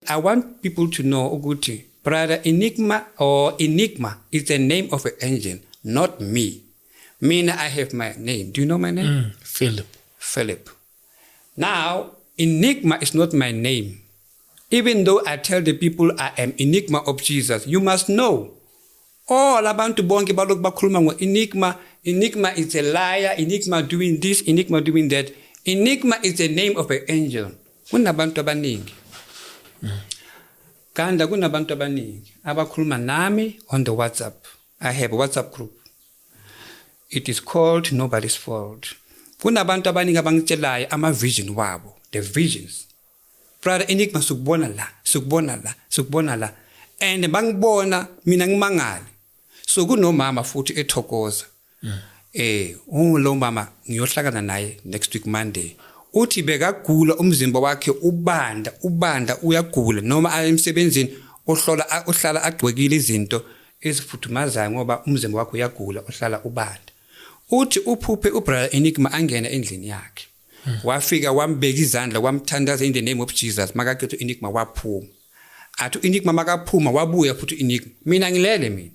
I want people to know ukuthi brother Enigma is the name of an angel, not me. Mina, I have my name. Do you know my name? Philip. Now, Enigma is not my name. Even though I tell the people I am Enigma of Jesus, you must know. All abantu bonke balokhu bakhuluma ngo-Enigma. Enigma is a liar. Enigma doing this. Enigma doing that. Enigma is the name of an angel. Kunabantu abaningi. Kanda kunabantu abaningi abakhuluma nami on the WhatsApp. I have a WhatsApp group. It is called Nobody's Fault. Kunabantu abaningi abangitshelayo ama-vision wabo. The visions. Brother Enigma sukubona la. And bangibona mina ngimangale. So kunomama futhi ethokoza. Lo mama ngiyohlangana naye next week Monday. Uthi bekagula umzimba wakhe ubanda uyagula noma ayemsebenzini ohlala agcwekile izinto ezifuthumazayo ngoba umzimba wakhe uyagula ohlala ubanda. Uthi uphuphe ubrother Enigma angena endlini yakhe. Wafika wambeka izandla wamthandaza in the name of Jesus. Makakhetho Enigma waphuma. Athi Enigma makaphuma wabuya futhi Enigma. Mina ngilele mina.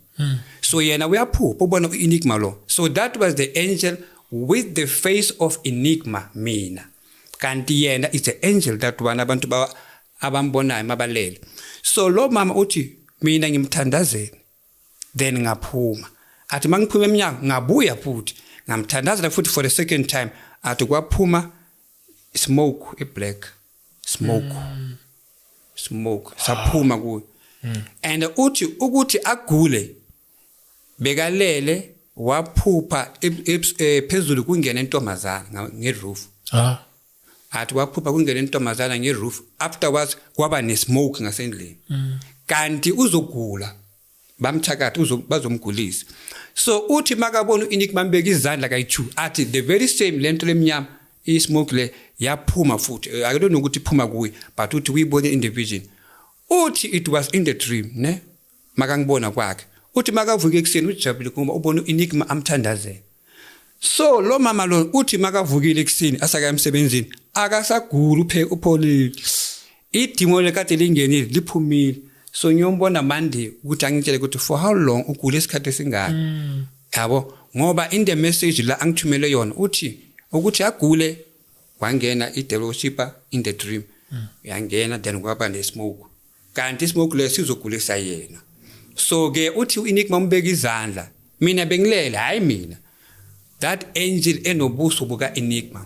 So yena uyaphupha ubona uEnigma lo. So that was the angel with the face of Enigma mina. Kanti yena is the angel that one abantu abambonayo mabalele. So lo mama uthi mina ngimthandazeni. Then ngaphuma. Athi mangiphuma eminyango ngabuya futhi ngamthandazela futhi for the second time. Athi kwaphuma smoke black. Smoke. Saphuma kuyo. And uthi ukuthi agule bekalele waphupha phezulu kungena intombazana ngeroof. Athi waphupha kungena intombazana ngeroof. Afterwards kwaba nesmoke ngasendlini. Kanti uzogula bamthakatha bazomgulisa. So uthi makabona uEnigma mbeka izandla kayi2 athi the very same lento lemnyama ismoke le yaphuma futhi. I don't know ukuthi iphuma kuyi but uthi uyibone in the vision. Uthi it was in the dream ne makangibona kwakhe. Uthi makavuka ekseni ujabule kuma ubona uEnigma amthandazela. So lo mama lo uthi makavukile ekseni asaka emsebenzini akasagula upholile. Idimo lekade lingenile liphumile. So ngiyombona Monday ukuthi angitshele ukuthi for how long ugule isikhathi esingaka. Yabo ngoba in the message la angithumele yona uthi ukuthi agule wangena i-dealership in the dream. Yangena then kwaba nesmoke. Kanti ismoke le sizogulisa yena. So ke uthi uEnigma umbeka izandla. Mina bengilele hayi mina. That angel enobuso buka Enigma